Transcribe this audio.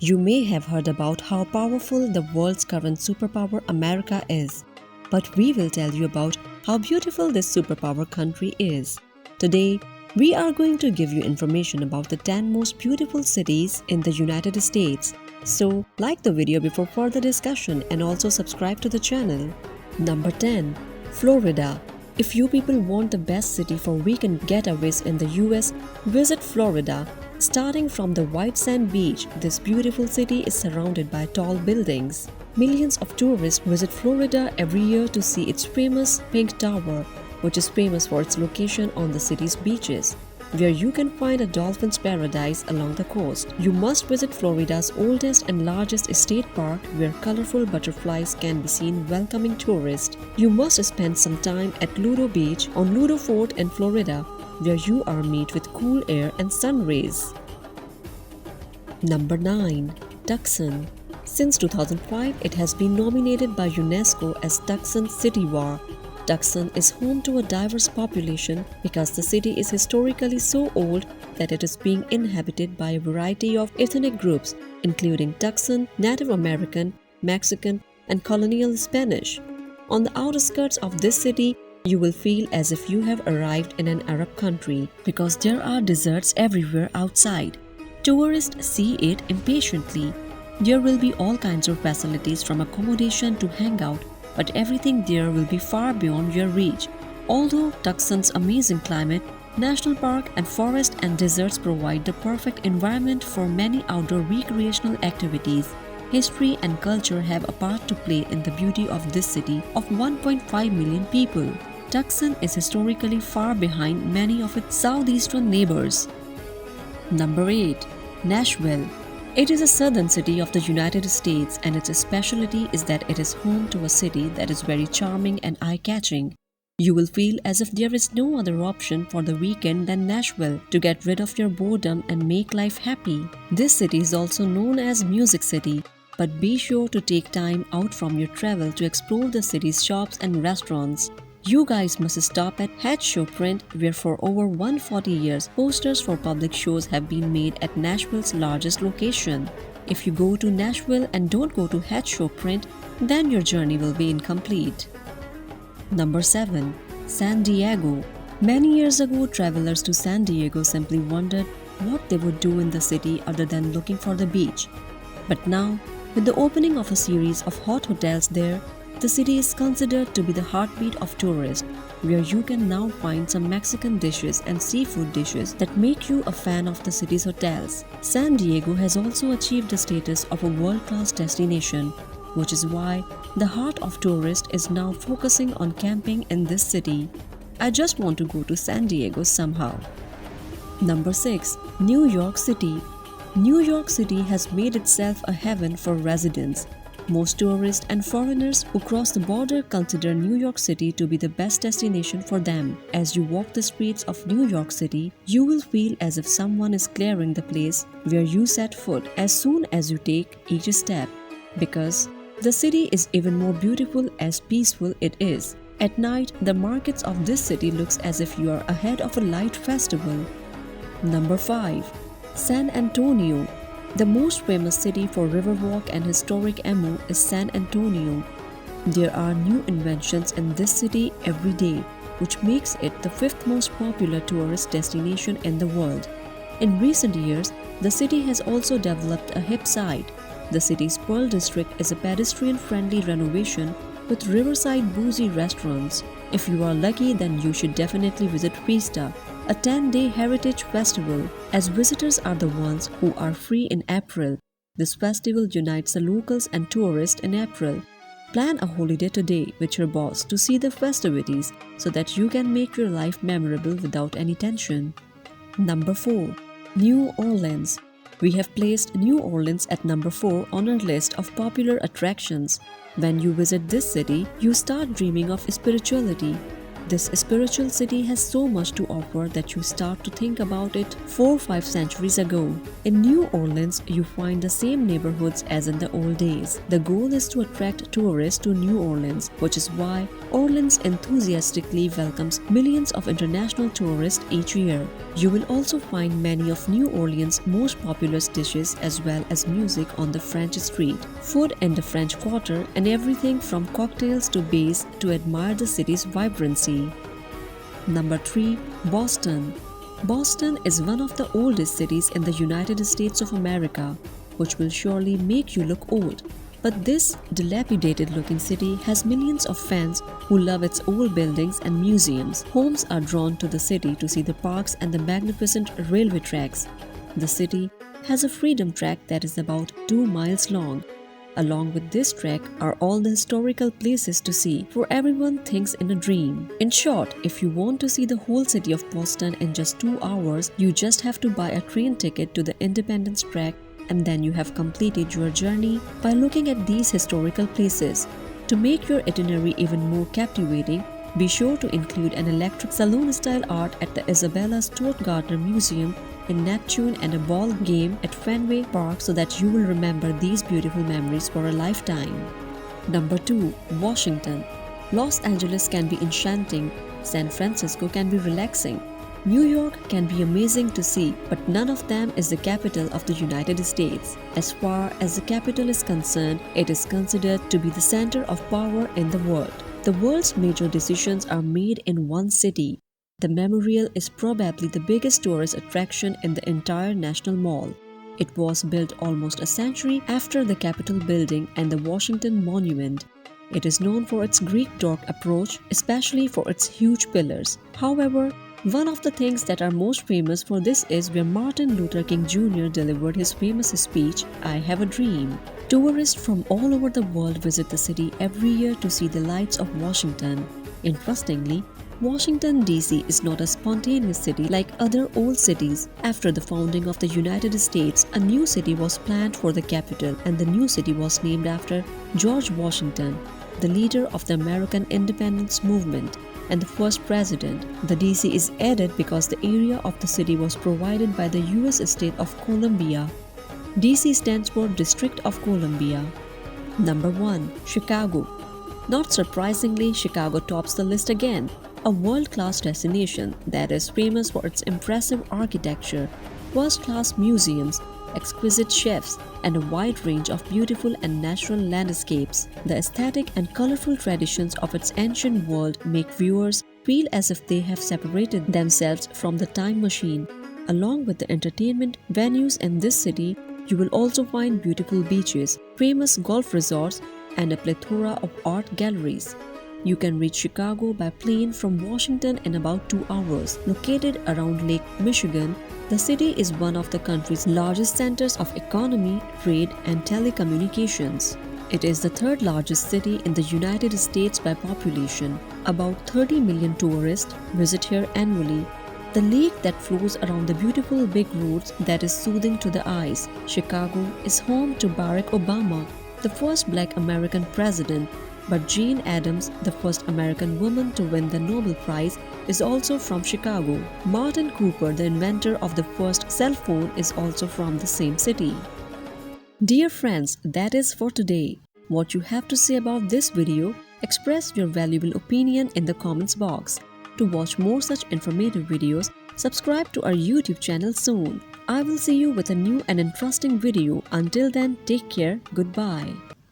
You may have heard about how powerful the world's current superpower America is, but we will tell you about how beautiful this superpower country is. Today, we are going to give you information about the 10 most beautiful cities in the United States. So, like the video before further discussion and also subscribe to the channel. Number 10. Florida. If you people want the best city for weekend getaways in the US, visit Florida. Starting from the white sand beach, this beautiful city is surrounded by tall buildings. Millions of tourists visit Florida every year to see its famous Pink Tower, which is famous for its location on the city's beaches, where you can find a dolphin's paradise along the coast. You must visit Florida's oldest and largest state park, where colorful butterflies can be seen welcoming tourists. You must spend some time at Ludo Beach on Ludo Fort in Florida, where you are met with cool air and sun rays. Number 9. Tucson. Since 2005, it has been nominated by UNESCO as Tucson City War. Tucson is home to a diverse population because the city is historically so old that it is being inhabited by a variety of ethnic groups, including Tucson, Native American, Mexican, and Colonial Spanish. On the outskirts of this city, you will feel as if you have arrived in an Arab country because there are deserts everywhere outside. Tourists see it impatiently. There will be all kinds of facilities from accommodation to hangout, but everything there will be far beyond your reach. Although Tucson's amazing climate, national park and forest and deserts provide the perfect environment for many outdoor recreational activities, history and culture have a part to play in the beauty of this city of 1.5 million people. Tucson is historically far behind many of its southeastern neighbors. Number 8. Nashville. It is a southern city of the United States, and its specialty is that it is home to a city that is very charming and eye-catching. You will feel as if there is no other option for the weekend than Nashville to get rid of your boredom and make life happy. This city is also known as Music City, but be sure to take time out from your travel to explore the city's shops and restaurants. You guys must stop at Head Show Print, where for over 140 years, posters for public shows have been made at Nashville's largest location. If you go to Nashville and don't go to Head Show Print, then your journey will be incomplete. Number 7. San Diego. Many years ago, travelers to San Diego simply wondered what they would do in the city other than looking for the beach. But now, with the opening of a series of hot hotels there, the city is considered to be the heartbeat of tourists, where you can now find some Mexican dishes and seafood dishes that make you a fan of the city's hotels. San Diego has also achieved the status of a world-class destination, which is why the heart of tourists is now focusing on camping in this city. I just want to go to San Diego somehow. Number 6. New York City. New York City has made itself a heaven for residents. Most tourists and foreigners who cross the border consider New York City to be the best destination for them. As you walk the streets of New York City, you will feel as if someone is clearing the place where you set foot as soon as you take each step, because the city is even more beautiful as peaceful it is. At night, the markets of this city looks as if you are ahead of a light festival. Number 5. San Antonio. The most famous city for riverwalk and historic ammo is San Antonio. There are new inventions in this city every day, which makes it the 5th most popular tourist destination in the world. In recent years, the city has also developed a hip side. The city's Pearl District is a pedestrian-friendly renovation with riverside bougie restaurants. If you are lucky, then you should definitely visit Fiesta, a 10-day heritage festival, as visitors are the ones who are free in April. This festival unites the locals and tourists in April. Plan a holiday today with your boss to see the festivities so that you can make your life memorable without any tension. Number 4. New Orleans. We have placed New Orleans at number 4 on our list of popular attractions. When you visit this city, you start dreaming of spirituality. This spiritual city has so much to offer that you start to think about it 4 or 5 centuries ago. In New Orleans, you find the same neighborhoods as in the old days. The goal is to attract tourists to New Orleans, which is why Orleans enthusiastically welcomes millions of international tourists each year. You will also find many of New Orleans' most popular dishes as well as music on the French Street, food in the French Quarter, and everything from cocktails to bass to admire the city's vibrancy. Number 3. Boston. Boston is one of the oldest cities in the United States of America, which will surely make you look old. But this dilapidated-looking city has millions of fans who love its old buildings and museums. Homes are drawn to the city to see the parks and the magnificent railway tracks. The city has a freedom track that is about 2 miles long. Along with this track are all the historical places to see, for everyone thinks in a dream. In short, if you want to see the whole city of Boston in just 2 hours, you just have to buy a train ticket to the Independence track, and then you have completed your journey by looking at these historical places. To make your itinerary even more captivating, be sure to include an electric saloon-style art at the Isabella Stewart Gardner Museum in Neptune and a ball game at Fenway Park so that you will remember these beautiful memories for a lifetime. Number 2. Washington. Los Angeles can be enchanting, San Francisco can be relaxing, New York can be amazing to see, but none of them is the capital of the United States. As far as the capital is concerned, it is considered to be the center of power in the world. The world's major decisions are made in one city. The Memorial is probably the biggest tourist attraction in the entire National Mall. It was built almost a century after the Capitol building and the Washington Monument. It is known for its Greek Doric approach, especially for its huge pillars. However, one of the things that are most famous for this is where Martin Luther King Jr. delivered his famous speech, "I Have a Dream." Tourists from all over the world visit the city every year to see the lights of Washington. Interestingly, Washington, D.C. is not a spontaneous city like other old cities. After the founding of the United States, a new city was planned for the capital, and the new city was named after George Washington, the leader of the American independence movement and the first president. The D.C. is added because the area of the city was provided by the U.S. state of Columbia. D.C. stands for District of Columbia. Number 1. Chicago. Not surprisingly, Chicago tops the list again. A world-class destination that is famous for its impressive architecture, first-class museums, exquisite chefs, and a wide range of beautiful and natural landscapes. The aesthetic and colorful traditions of its ancient world make viewers feel as if they have separated themselves from the time machine. Along with the entertainment venues in this city, you will also find beautiful beaches, famous golf resorts, and a plethora of art galleries. You can reach Chicago by plane from Washington in about 2 hours. Located around Lake Michigan, the city is one of the country's largest centers of economy, trade, and telecommunications. It is the third largest city in the United States by population. About 30 million tourists visit here annually. The lake that flows around the beautiful big roads that is soothing to the eyes. Chicago is home to Barack Obama, the first Black American president, but Jane Addams, the first American woman to win the Nobel Prize, is also from Chicago. Martin Cooper, the inventor of the first cell phone, is also from the same city. Dear friends, that is for today. What you have to say about this video, express your valuable opinion in the comments box. To watch more such informative videos, subscribe to our YouTube channel soon. I will see you with a new and interesting video. Until then, take care. Goodbye.